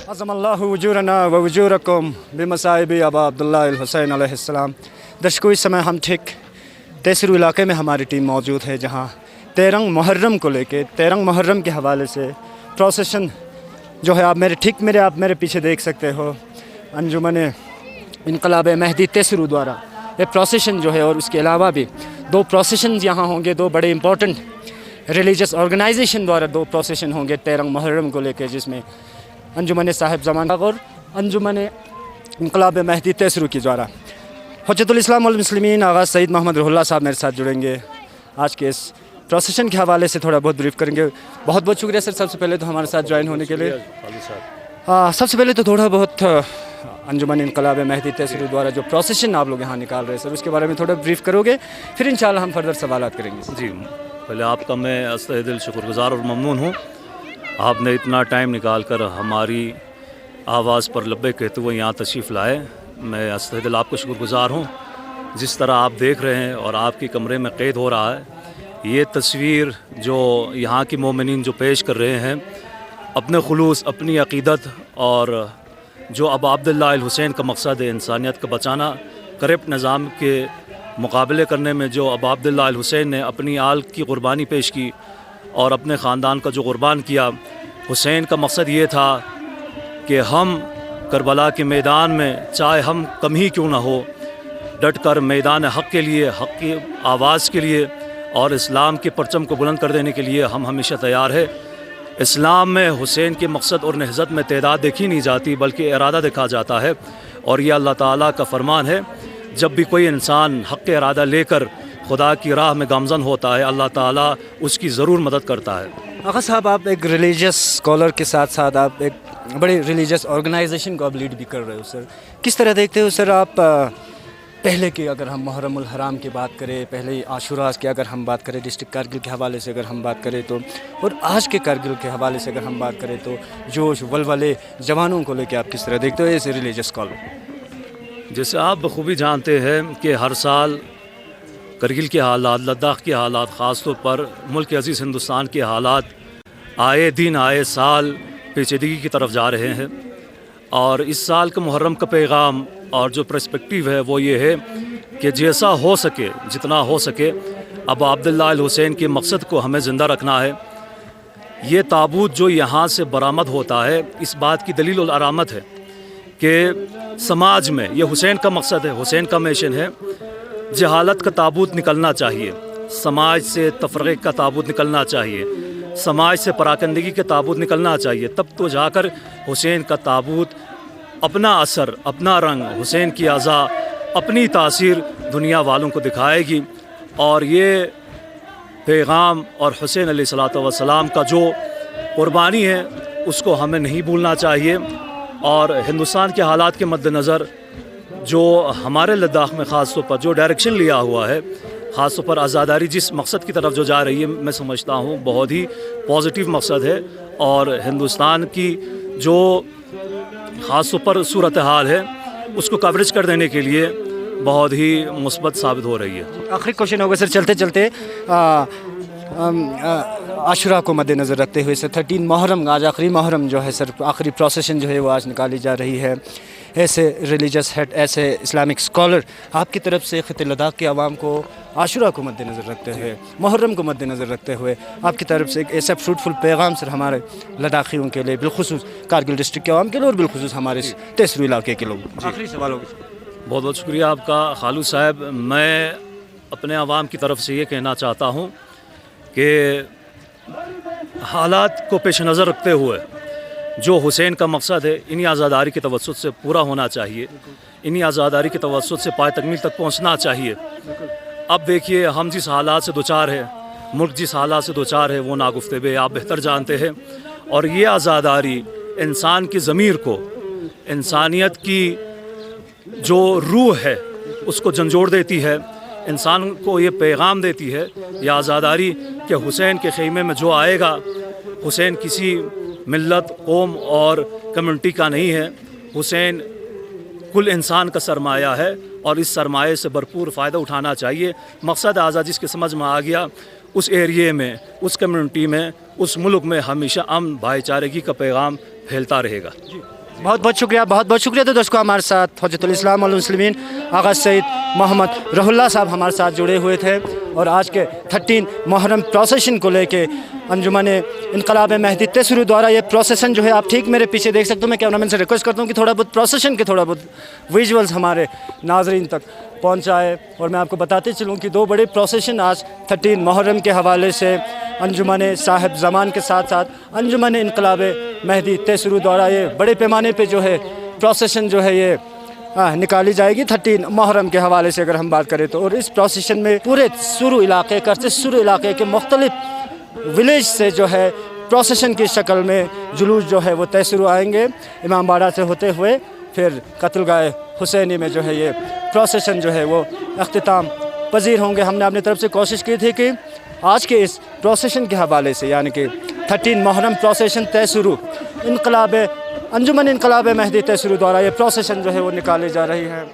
عظم اللہ وجورنا و وجورکم بمصائب ابا عبداللہ الحسین علیہ السلام۔ درشکو اس سمے ہم ٹھیک تیسرو علاقے میں ہماری ٹیم موجود ہے، جہاں 13 محرم کو لے کے 13 محرم کے حوالے سے پروسیشن جو ہے آپ میرے پیچھے دیکھ سکتے ہو، انجمن انقلاب مہدی تیسرو دوارا یہ پروسیشن جو ہے، اور اس کے علاوہ بھی 2 پروسیشنز یہاں ہوں گے، 2 بڑے امپورٹنٹ ریلیجس آرگنائزیشن دوارا 2 پروسیشن ہوں گے 13 محرم کو لے کے، جس میں انجمن صاحب زمان اور انجمن انقلاب مہدی تیسرو کی دوارا حجت الاسلام والمسلمین آغا سید محمد روح اللہ صاحب میرے ساتھ جڑیں گے، آج کے اس پروسیشن کے حوالے سے تھوڑا بہت بریف کریں گے۔ بہت بہت شکریہ سر، سب سے پہلے تو ہمارے ساتھ جوائن ہونے کے لیے۔ سب سے پہلے تو تھوڑا بہت انجمن انقلاب مہدی تیسرو دوارا جو پروسیشن آپ لوگ یہاں نکال رہے ہیں سر، اس کے بارے میں تھوڑا بریف کرو گے، پھر انشاءاللہ ہم فردر سوالات کریں گے۔ جی، پہلے آپ کا میں تہ دل شکر گزار اور ممنون ہوں، آپ نے اتنا ٹائم نکال کر ہماری آواز پر لبیک کہتے ہوئے یہاں تشریف لائے، میں تہ دل آپ کا شکر گزار ہوں۔ جس طرح آپ دیکھ رہے ہیں اور آپ کے کمرے میں قید ہو رہا ہے، یہ تصویر جو یہاں کی مومنین جو پیش کر رہے ہیں، اپنے خلوص، اپنی عقیدت، اور جو ابا عبداللہ الحسین کا مقصد ہے انسانیت کا بچانا، کرپٹ نظام کے مقابلے کرنے میں جو ابا عبداللہ الحسین نے اپنی آل کی قربانی پیش کی اور اپنے خاندان کا جو قربان کیا، حسین کا مقصد یہ تھا کہ ہم کربلا کے میدان میں چاہے ہم کم ہی کیوں نہ ہو، ڈٹ کر میدان حق کے لیے، حق کی آواز کے لیے اور اسلام کے پرچم کو بلند کر دینے کے لیے ہم ہمیشہ تیار ہے۔ اسلام میں حسین کے مقصد اور نہضت میں تعداد دیکھی نہیں جاتی بلکہ ارادہ دیکھا جاتا ہے، اور یہ اللہ تعالیٰ کا فرمان ہے، جب بھی کوئی انسان حق کے ارادہ لے کر خدا کی راہ میں گامزن ہوتا ہے، اللہ تعالیٰ اس کی ضرور مدد کرتا ہے۔ آقا صاحب، آپ ایک ریلیجس اسکالر کے ساتھ ساتھ آپ ایک بڑی ریلیجس آرگنائزیشن کو آپ لیڈ بھی کر رہے ہو سر، کس طرح دیکھتے ہو سر آپ پہلے کی، اگر ہم محرم الحرام کی بات کریں، پہلے عاشوراء کی اگر ہم بات کریں، ڈسٹرکٹ کارگل کے حوالے سے اگر ہم بات کریں تو، اور آج کے کارگل کے حوالے سے اگر ہم بات کریں تو، جوش ولولے جوانوں کو لے کے آپ کس طرح دیکھتے ہو ایز اے ریلیجس اسکالر؟ جیسے آپ بخوبی جانتے ہیں کہ ہر سال کرگل کے حالات، لداخ کے حالات، خاص طور پر ملک عزیز ہندوستان کے حالات آئے دن آئے سال پیچیدگی کی طرف جا رہے ہیں، اور اس سال کا محرم کا پیغام اور جو پرسپیکٹیو ہے وہ یہ ہے کہ جیسا ہو سکے، جتنا ہو سکے، ابا عبداللہ الحسین کے مقصد کو ہمیں زندہ رکھنا ہے۔ یہ تابوت جو یہاں سے برآمد ہوتا ہے، اس بات کی دلیل العلامت ہے کہ سماج میں یہ حسین کا مقصد ہے، حسین کا میشن ہے، جہالت کا تابوت نکلنا چاہیے، سماج سے تفرقے کا تابوت نکلنا چاہیے، سماج سے پراکندگی کے تابوت نکلنا چاہیے، تب تو جا کر حسین کا تابوت اپنا اثر، اپنا رنگ، حسین کی اعضاء، اپنی تاثیر دنیا والوں کو دکھائے گی۔ اور یہ پیغام اور حسین علیہ الصلوۃ والسلام کا جو قربانی ہے اس کو ہمیں نہیں بھولنا چاہیے، اور ہندوستان کے حالات کے مد نظر جو ہمارے لداخ میں خاص طور پر جو ڈائریکشن لیا ہوا ہے، خاص طور پر آزاداری جس مقصد کی طرف جو جا رہی ہے، میں سمجھتا ہوں بہت ہی پازیٹیو مقصد ہے، اور ہندوستان کی جو خاص طور پر صورتحال ہے اس کو کوریج کر دینے کے لیے بہت ہی مثبت ثابت ہو رہی ہے۔ آخری کوشچن ہوگا سر، چلتے چلتے عاشوراء کو مد نظر رکھتے ہوئے سر 13 محرم، آج آخری محرم جو ہے سر، آخری پروسیشن جو ہے وہ آج نکالی جا رہی ہے، ایسے ریلیجس ہیڈ، ایسے اسلامک اسکالر، آپ کی طرف سے خطے لداخ کے عوام کو عاشوراء کو مد نظر رکھتے ہوئے، محرم کو مد نظر رکھتے ہوئے آپ کی طرف سے ایک ایسا فروٹفل پیغام سر ہمارے لداخیوں کے لیے، بالخصوص کارگل ڈسٹرکٹ کے عوام کے لیے اور بالخصوص ہمارے تیسرو علاقے کے لوگ؟ آخری سوال ہوگا۔ بہت بہت شکریہ آپ کا خالو صاحب۔ میں اپنے عوام کی طرف سے یہ کہنا چاہتا ہوں کہ حالات کو پیش نظر رکھتے ہوئے جو حسین کا مقصد ہے انہی آزاداری کے توسط سے پورا ہونا چاہیے، انہی آزاداری کے توسط سے پائے تکمیل تک پہنچنا چاہیے۔ اب دیکھیے ہم جس حالات سے دوچار ہیں، ملک جس حالات سے دوچار ہے وہ ناگفتہ آپ بہتر جانتے ہیں، اور یہ آزاداری انسان کی ضمیر کو، انسانیت کی جو روح ہے اس کو جھنجھوڑ دیتی ہے، इंसान को ये पैगाम देती है, ये आज़ादारी, कि हुसैन के ख़ैमे में जो आएगा, हुसैन किसी मिल्लत, कौम और कम्युनिटी का नहीं है। हुसैन कुल इंसान का सरमाया है और इस सरमाए से भरपूर फ़ायदा उठाना चाहिए। मकसद आज़ादी जिसके समझ में आ गया, उस एरिए में, उस कम्युनिटी में, उस मुल्क में हमेशा अमन भाईचारगी का पैगाम फैलता रहेगा। बहुत बहुत शुक्रिया, बहुत बहुत शुक्रिया। तो दोस्तों, हमारे साथ हुज्जतुल इस्लाम वल मुस्लिमीन आगा सईद मोहम्मद रहुल्ला साहब हमारे साथ जुड़े हुए थे और आज के 13 मुहर्रम प्रोसेशन को लेके अंजुमन इनकलाब महदी तेसरू द्वारा ये प्रोसेशन जो है, आप ठीक मेरे पीछे देख सकते हो। मैं कैमरामैन से रिक्वेस्ट करता हूँ कि थोड़ा बहुत प्रोसेशन के थोड़ा बहुत विजुअल्स हमारे नाजरीन तक पहुँचाए। और मैं आपको बताते चलूँ कि 2 बड़े प्रोसेशन आज 13 मुहर्रम के हवाले से अंजुमन साहिब ज़मान के साथ साथ अंजुमन इनकलाब महदी तेसरू द्वारा ये बड़े पैमाने पे जो है प्रोसेशन जो है ये निकाली जाएगी 13 मुहर्रम के हवाले से अगर हम बात करें तो। और इस प्रोसेशन में पूरे सुरु इलाके करते सुरु इलाके के मुख्तलिफ विलेज से जो है प्रोसेशन की शक्ल में जुलूस जो है वो तेसरू आएंगे, इमाम बाड़ा से होते हुए फिर कत्लगाह हुसैनी में जो है ये प्रोसेशन जो है वो अख्तिताम पजीर होंगे। हमने अपनी तरफ से कोशिश की थी कि आज के इस प्रोसेशन के हवाले से, यानी कि 13 मुहर्रम प्रोसेशन तेसरू इनकलाब अंजुमन इनकलाब महदी तेसरू द्वारा ये प्रोसेशन जो है वो निकाली जा रही है।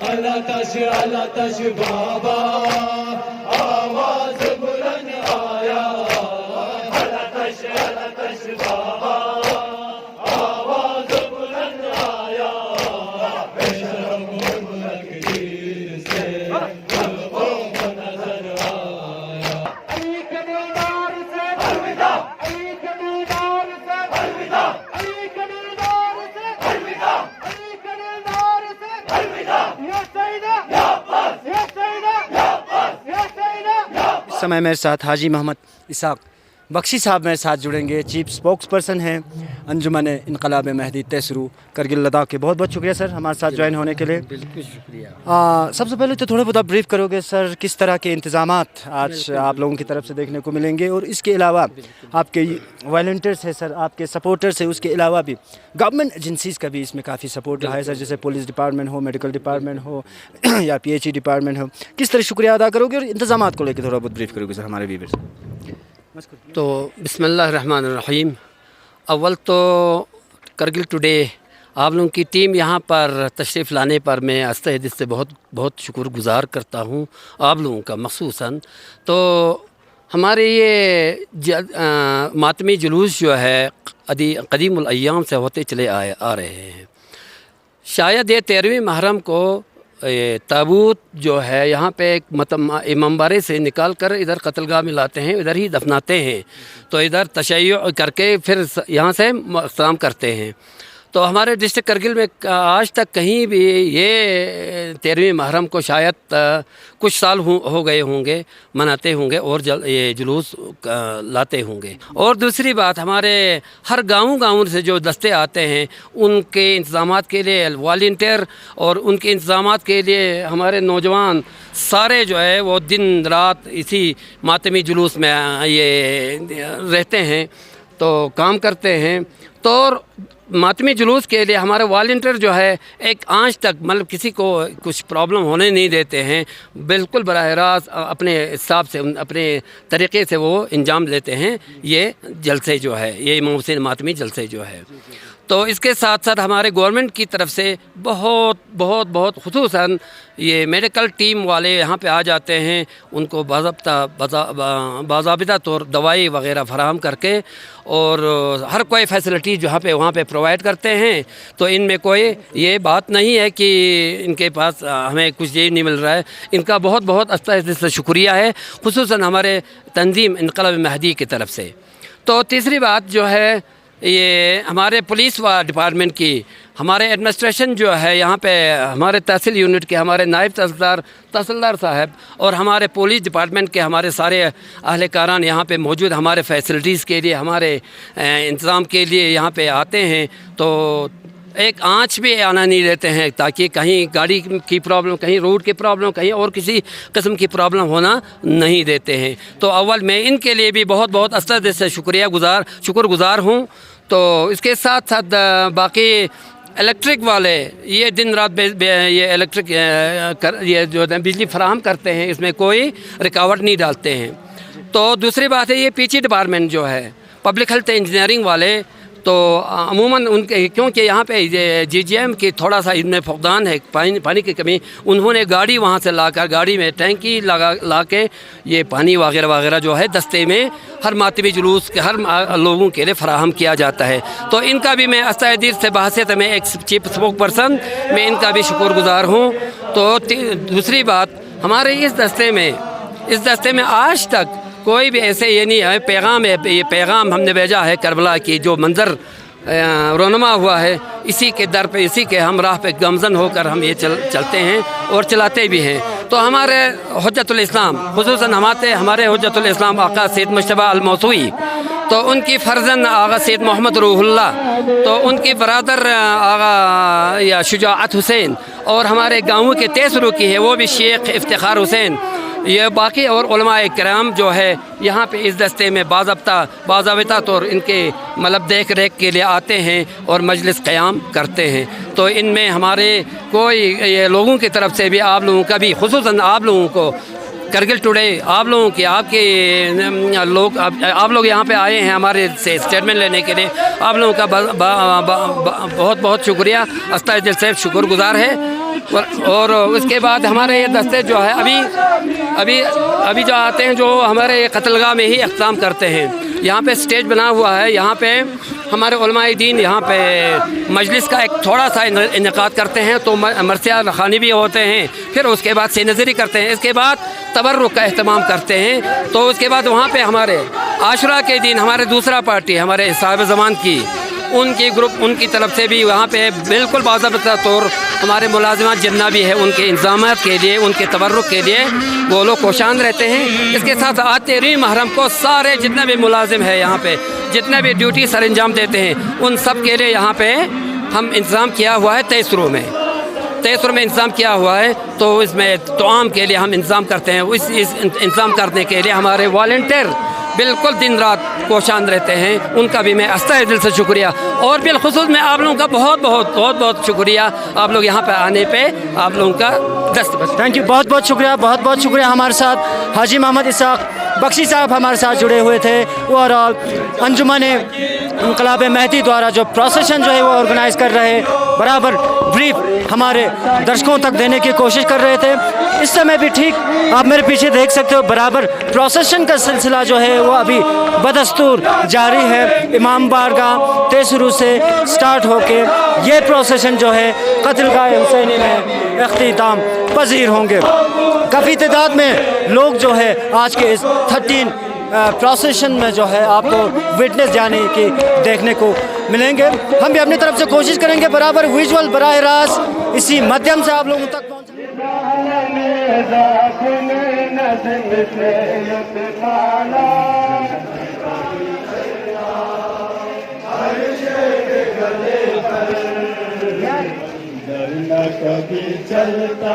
समय मेरे साथ हाजी मोहम्मद इसाक बख्शी साहब मेरे साथ जुड़ेंगे, चीफ स्पोक्स पर्सन हैं अंजुमन इनकलाब महदी तेसरू करगिल लद्दाख के। बहुत बहुत शुक्रिया सर हमारे साथ ज्वाइन होने के लिए। बिल्कुल शुक्रिया। सबसे पहले तो थोड़ा बहुत आप ब्रीफ करोगे सर, किस तरह के इंतज़ामात आज आप लोगों की तरफ से देखने को मिलेंगे, और इसके अलावा आपके वॉलंटियर्स हैं सर, आपके सपोर्टर्स हैं, उसके अलावा भी गवर्नमेंट एजेंसीज़ का भी इसमें काफ़ी सपोर्ट रहा है सर, जैसे पुलिस डिपार्टमेंट हो, मेडिकल डिपार्टमेंट हो या PHE डिपार्टमेंट हो, किस तरह शुक्रिया अदा करोगे और इंतज़ामात को लेकर थोड़ा बहुत ब्रीफ करोगे सर हमारे व्यूअर्स। तो बिस्मिल्लाहिर्रहमानिर्रहीम। अव्वल तो करगिल टुडे आप लोगों की टीम यहाँ पर तशरीफ़ लाने पर मैं आस्ते दिल से बहुत बहुत शुक्रगुज़ार करता हूँ आप लोगों का मख़सूसन। तो हमारे ये मातमी जुलूस जो है क़दीमुल अय्याम से होते चले आ रहे हैं। शायद ये 13वीं मुहर्रम को ताबूत जो है यहाँ पे एक इमामबाड़े से निकाल कर इधर कत्लगाह में लाते हैं, इधर ही दफनाते हैं। तो इधर तशय्युअ करके फिर यहाँ से इक़्तिसाम करते हैं। तो हमारे डिस्ट्रिक्ट करगिल में आज तक कहीं भी ये 13वीं मुहर्रम को शायद कुछ साल हो गए होंगे मनाते होंगे और ये जुलूस लाते होंगे। और दूसरी बात, हमारे हर गाँव से जो दस्ते आते हैं उनके इंतज़ामात के लिए वॉलंटियर और उनके इंतज़ामात के लिए हमारे नौजवान सारे जो है वो दिन रात इसी मातमी जुलूस में ये रहते हैं, तो काम करते हैं। तो मातमी जुलूस के लिए हमारे वॉलंटियर जो है एक आंच तक मतलब किसी को कुछ प्रॉब्लम होने नहीं देते हैं, बिल्कुल बराह रास्त अपने हिसाब से अपने तरीक़े से वो इंजाम लेते हैं ये जलसे जो है, ये इमाम हुसैन मातमी जलसे जो है। तो इसके साथ साथ हमारे गवर्नमेंट की तरफ से बहुत खुसूसन ये मेडिकल टीम वाले यहाँ पे आ जाते हैं, उनको बाज़ाबिता तौर दवाई वगैरह फराहम करके और हर कोई फैसिलिटी जो वहाँ पे प्रोवाइड करते हैं। तो इनमें कोई ये बात नहीं है कि इनके पास हमें कुछ ये नहीं मिल रहा है। इनका बहुत अस्ते से शुक्रिया है, खुसूसन हमारे तंजीम इनकलाब महदी की तरफ से। तो तीसरी बात जो है ये हमारे पुलिस व डिपार्टमेंट की, हमारे एडमिनिस्ट्रेशन जो है यहाँ पे हमारे तहसील यूनिट के हमारे नायब तहसीलदार साहब और हमारे पुलिस डिपार्टमेंट के हमारे सारे अहलकारान यहाँ पे मौजूद हमारे फैसिलिटीज़ के लिए, हमारे इंतज़ाम के लिए यहाँ पे आते हैं। तो एक आँच भी आना नहीं देते हैं ताकि कहीं गाड़ी की प्रॉब्लम, कहीं रोड की प्रॉब्लम, कहीं और किसी किस्म की प्रॉब्लम होना नहीं देते हैं। तो अव्वल मैं इनके लिए भी बहुत अस्ते से शुक्रगुज़ार हूँ। तो इसके साथ साथ बाकी इलेक्ट्रिक वाले ये दिन रात ये इलेक्ट्रिक ये जो है बिजली फराहम करते हैं, इसमें कोई रुकावट नहीं डालते हैं। तो दूसरी बात है ये पीछे डिपार्टमेंट जो है पब्लिक हेल्थ इंजीनियरिंग वाले, तो अमूमन उनके क्योंकि यहाँ पे जीजीएम की थोड़ा सा इनमें फुकदान है, पानी की कमी, उन्होंने गाड़ी वहाँ से लाकर गाड़ी में टैंकी ला के ये पानी वगैरह वगैरह जो है दस्ते में हर मातमी जुलूस के हर लोगों के लिए फ़राहम किया जाता है। तो इनका भी मैं अस्तादिर से बहसियत में एक चीफ स्पोक पर्सन मैं इनका भी शुक्रगुजार हूँ। तो दूसरी बात हमारे इस दस्ते में आज तक कोई भी ऐसे ये नहीं है पैगाम है, ये पैगाम हमने भेजा है करबला की जो मंज़र रोनमा हुआ है, इसी के दर पे इसी के हम राह पे गमज़न होकर हम ये चलते हैं और चलाते भी हैं। तो हमारे हुज्जतुल इस्लाम खुसूसन हमारे हुज्जतुल इस्लाम आका सैयद मुज्तबा अल-मौसूई, तो उनकी फ़र्जंद आगा सैयद मोहम्मद रूहुल्लाह, तो उनकी बरादर आगा या शुजाअत हुसैन, और हमारे गाँव के तेसरू की है वो भी शेख इफ्तिखार हुसैन, ये बाकी और उलमाए किराम जो है यहाँ पे इस दस्ते में बाज़ाबिता तौर इनके मतलब देख रेख के लिए आते हैं और मजलिस क़याम करते हैं। तो इनमें हमारे कोई ये लोगों की तरफ से भी आप लोगों का भी खुसूसन आप लोगों को करगिल टुडे आप लोगों की आप लोग यहाँ पे आए हैं हमारे से स्टेटमेंट लेने के लिए, आप लोगों का बहुत बहुत शुक्रिया, अस्ताए दिल से शुक्रगुजार है। और उसके बाद हमारे ये दस्ते जो है अभी जो आते हैं जो हमारे कत्लगाह में ही इख्तिताम करते हैं, यहाँ पे स्टेज बना हुआ है, यहाँ पे हमारे उलमाए दीन यहाँ पे मजलिस का एक थोड़ा सा इनेकाद करते हैं, तो मरसिया रखानी भी होते हैं, फिर उसके बाद से नज़री करते हैं, इसके बाद तबर्रुक का अहतमाम करते हैं। तो उसके बाद वहाँ पे हमारे आशुरा के दिन हमारे दूसरा पार्टी हमारे साहिब ज़मान की उनकी ग्रुप उनकी तरफ से भी वहाँ पे बिल्कुल बाज़ाबिता तौर हमारे मुलाजिमात जितना भी है उनके इंतज़ामात के लिए उनके तबर्रुक के लिए वो लोग कोशान रहते हैं। इसके साथ आज 13 मुहर्रम को सारे जितने भी मुलाजिम है यहाँ पे जितने भी ड्यूटी सर अंजाम देते हैं उन सब के लिए यहाँ पे हम इंतज़ाम किया हुआ है। 23 में इंतज़ाम किया हुआ है, तो इसमें तमाम के लिए हम इंतज़ाम करते हैं। इस इंतज़ाम करने के लिए हमारे वॉलंटियर बिल्कुल दिन रात कोशान रहते हैं, उनका भी मैं अस्ताए दिल से शुक्रिया। और बिलखुसूस मैं आप लोगों का बहुत शुक्रिया, आप लोग यहाँ पे आने पे आप लोगों का दस्त। थैंक यू, बहुत शुक्रिया। हमारे साथ हाजी मोहम्मद इसाक बख्शी साहब हमारे साथ जुड़े हुए थे। ओवरऑल अंजुमन इनकलाब मेहदी द्वारा जो प्रोसेशन जो है वो ऑर्गेनाइज़ कर रहे, बराबर ब्रीफ हमारे दर्शकों तक देने की कोशिश कर रहे थे। इस समय भी ठीक आप मेरे पीछे देख सकते हो, बराबर प्रोसेशन का सिलसिला जो है वो अभी बदस्तूर जारी है। इमाम बारगाह तेसरू से स्टार्ट होके ये प्रोसेशन जो है कत्लगाह हुसैनी में इख्तिताम पजीर होंगे। काफ़ी तादाद में लोग जो है आज के इस 13 प्रोसेशन में जो है आपको विटनेस जाने की देखने को मिलेंगे। हम भी अपनी तरफ से कोशिश करेंगे बराबर विजुअल बराह रास्त इसी माध्यम से आप लोगों तक कभी चलता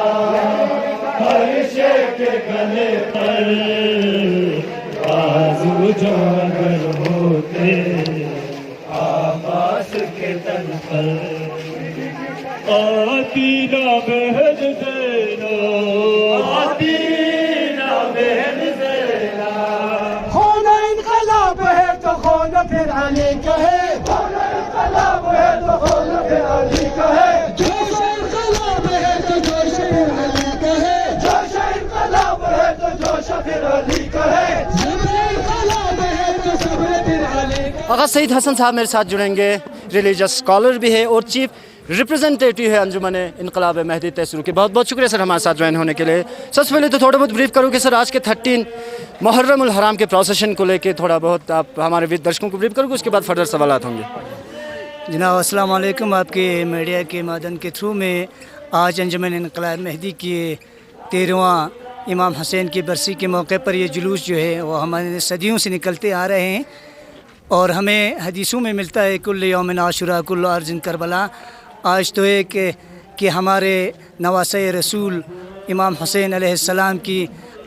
हर शेर के गले पर आज़ू जागर होते आकाश के तल पर आती ना बहन देना आती ना बहन देना। खोना इनकलाब है तो खोना फिर अली का है, खोना इनकलाब है तो खोना फिर अली का है। आगा सईद हसन साहब मेरे साथ जुड़ेंगे, रिलीजियस स्कॉलर भी है और चीफ रिप्रेजेंटेटिव है अंजुमन इनकलाब मेहदी तेसरू के। बहुत शुक्रिया सर हमारे साथ ज्वाइन होने के लिए। सबसे पहले तो थोड़ा बहुत ब्रीफ करूँ कि सर आज के 13 मुहर्रम उल हराम के प्रोसेशन को लेके थोड़ा बहुत आप हमारे दर्शकों को ब्रीफ करोगे, उसके बाद फर्दर सवालात होंगे। जनाब अस्सलाम वालेकुम। आपके मीडिया के माध्यम के थ्रू में आज अंजुमन इनकलाब मेहदी की 13वां इमाम हुसैन की बरसी के मौके पर ये जुलूस जो है वो हमारे सदियों से निकलते आ रहे हैं और हमें हदीसों में मिलता है कुल्ल यौमिन आशुरा कुल्ल अर्ज़िन करबला। आज तो है कि हमारे नवासे रसूल इमाम हुसैन अलैहिस्सलाम की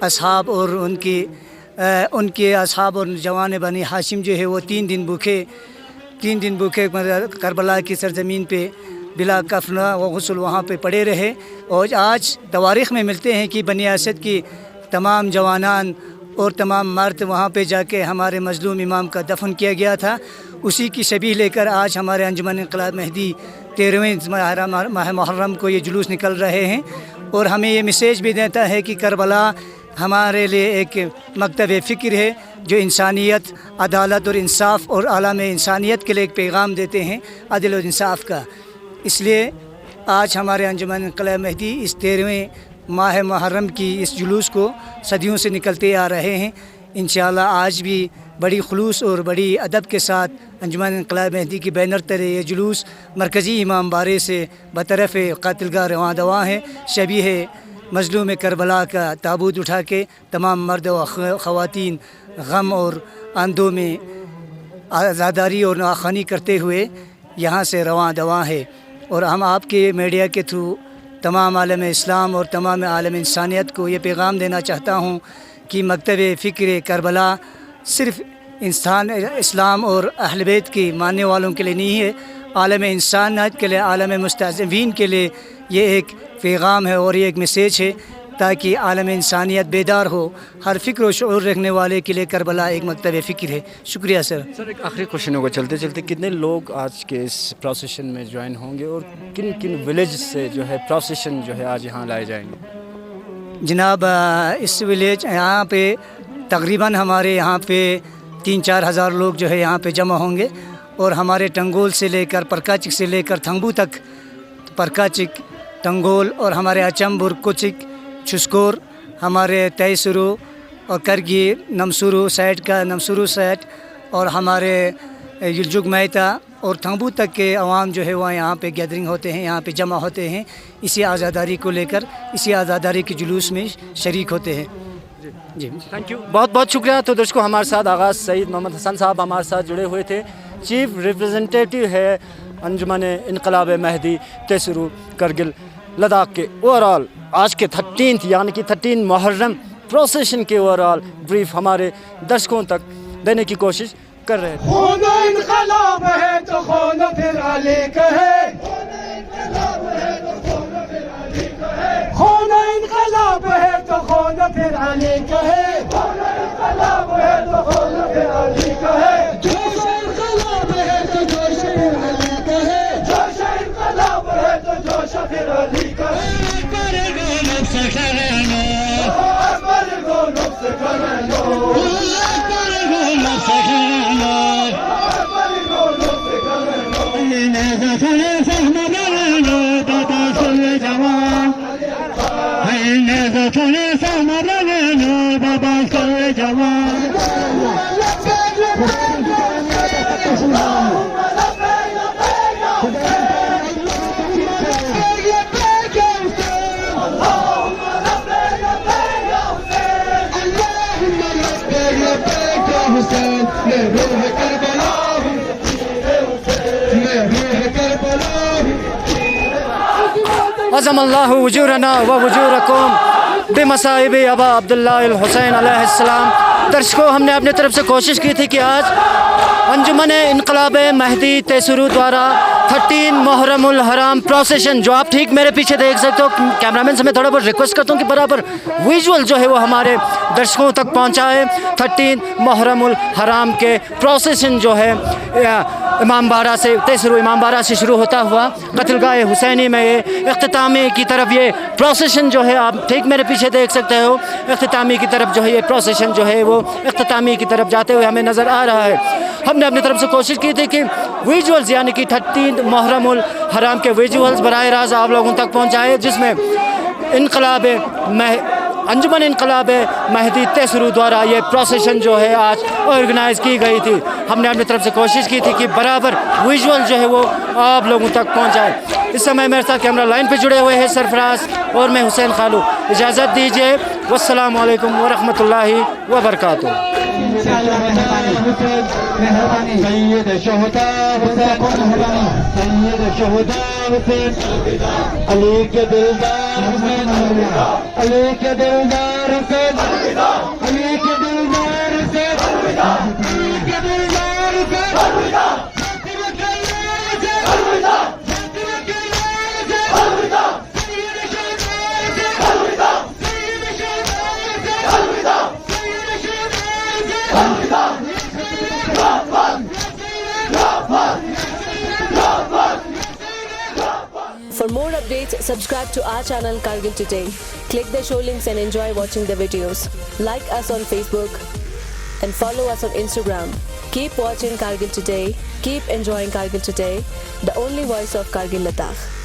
असहाब और उनके असहाब और जवान बनी हाशिम जो है वो 3 दिन भूखे करबला की सरजमीन पे بلا کفن و غسل وہاں پہ پڑے رہے، اور آج تواریخ میں ملتے ہیں کہ بنی اسد کی تمام جوانان اور تمام مرد وہاں پہ جا کے ہمارے مظلوم امام کا دفن کیا گیا تھا۔ اسی کی شبیہ لے کر آج ہمارے انجمن انقلاب مہدی 13ویں ماہ محرم کو یہ جلوس نکل رہے ہیں، اور ہمیں یہ میسیج بھی دیتا ہے کہ کربلا ہمارے لیے ایک مکتب فکر ہے جو انسانیت، عدالت اور انصاف اور عالم انسانیت کے لیے ایک پیغام دیتے ہیں عدل و انصاف کا۔ اس لیے آج ہمارے انجمن انقلاب مہدی اس 13ویں ماہ محرم کی اس جلوس کو صدیوں سے نکلتے آ رہے ہیں۔ انشاءاللہ آج بھی بڑی خلوص اور بڑی ادب کے ساتھ انجمن انقلاب مہدی کی بینر تلے یہ جلوس مرکزی امام بارے سے بطرف قاتلگاہ رواں دواں ہے، شبیہ مظلوم کربلا کا تابوت اٹھا کے تمام مرد و خواتین غم اور اندھوں میں آزاداری اور نواخوانی کرتے ہوئے یہاں سے رواں دواں ہے۔ اور ہم آپ کے میڈیا کے تھرو تمام عالم اسلام اور تمام عالم انسانیت کو یہ پیغام دینا چاہتا ہوں کہ مکتب فکر کربلا صرف اسلام اور اہل بیت کی ماننے والوں کے لیے نہیں ہے، عالم انسانیت کے لیے، عالم مستضعفین کے لیے یہ ایک پیغام ہے اور یہ ایک میسیج ہے، تاکہ عالم انسانیت بیدار ہو۔ ہر فکر و شعور رکھنے والے کے لیے کربلا ایک مکتب فکر ہے۔ شکریہ سر۔ سر ایک آخری کوشچن ہوگا، چلتے چلتے کتنے لوگ آج کے اس پروسیشن میں جوائن ہوں گے اور کن کن ولیج سے جو ہے پروسیشن جو ہے آج یہاں لائے جائیں گے؟ جناب اس ولیج یہاں پہ تقریباً ہمارے یہاں پہ 3-4 ہزار لوگ جو ہے یہاں پہ جمع ہوں گے، اور ہمارے ٹنگول سے لے کر پرکاچک سے لے کر تھنگبو تک، پرکاچک، ٹنگول اور ہمارے اچمبر، کوچک، چھسکور، ہمارے تیسرو اور کرگی، نمسورو سائٹ کا نمسورو سائٹ، اور ہمارے یلجگ میتا اور تھنگبو تک کے عوام جو ہے وہ یہاں پہ گیدرنگ ہوتے ہیں، یہاں پہ جمع ہوتے ہیں، اسی آزاداری کو لے کر، اسی آزاداری کے جلوس میں شریک ہوتے ہیں۔ جی تھینک یو، بہت بہت شکریہ۔ تو درشکو ہمارے ساتھ آغاز سعید محمد حسن صاحب ہمارے ساتھ جڑے ہوئے تھے، چیف ریپریزنٹیٹیو ہے انجمن انقلاب مہدی تیسرو کرگل لداخ کے۔ اوورآل آج کے 13 یعنی کہ 13 محرم پروسیشن کے اوورآل بریف ہمارے درشکوں تک دینے کی کوشش کر رہے تھے۔ خون انقلاب ہے تو خون پھر علی کا ہے، خون انقلاب ہے تو خون پھر علی کا ہے، خون انقلاب ہے تو خون پھر علی کا ہے، جوش انقلاب ہے تو جوش پھر علی کا ہے، جوش انقلاب ہے تو جوش پھر علی کا ہے۔ عظم اللہ وجورنا و وجورکم بمصائب ابا عبداللہ الحسین علیہ السلام۔ درشکوں ہم نے اپنے طرف سے کوشش کی تھی کہ آج انجمن انقلاب مہدی تیسرو دوارا 13 محرم الحرام پروسیشن، جو آپ ٹھیک میرے پیچھے دیکھ سکتے ہو، کیمرامین سے میں تھوڑا بہت ریکویسٹ کرتا ہوں کہ برابر ویژول جو ہے وہ ہمارے درشکوں تک پہنچائے۔ 13 محرم الحرام کے پروسیشن جو ہے امام بارہ سے، تیسرو امام بارہ سے شروع ہوتا ہوا قتل گاہ حسینی میں یہ اختتامی کی طرف یہ پروسیشن جو ہے آپ ٹھیک میرے پیچھے دیکھ سکتے ہو، اختتامی کی طرف جو ہے یہ پروسیشن جو ہے وہ اختتامی کی طرف جاتے ہوئے ہمیں نظر آ رہا ہے۔ ہم نے اپنی طرف سے کوشش کی تھی کہ ویژولز یعنی کہ 13 محرم الحرام کے ویژولز براہ راست آپ لوگوں تک پہنچائے، جس میں انجمن انقلاب مہدی تیسرو دوارا یہ پروسیشن جو ہے آج آرگنائز کی گئی تھی۔ ہم نے اپنی طرف سے کوشش کی تھی کہ برابر ویژول جو ہے وہ آپ لوگوں تک پہنچائے۔ اس سمے میرے ساتھ کیمرہ لائن پہ جڑے ہوئے ہیں سرفراز اور میں حسین خالو۔ اجازت دیجیے، والسلام علیکم ورحمۃ اللہ وبرکاتہ۔ سید شہداء حسین، علی کے دلدار حسین، علی کے دلدار حسین، علی کے دلدار حسین، علی کے دلدار حسین، updates, subscribe to our channel Kargil Today. Click the show links and enjoy watching the videos. Like us on Facebook and follow us on Instagram. Keep watching Kargil Today. Keep enjoying Kargil Today, the only voice of Kargil Ladakh.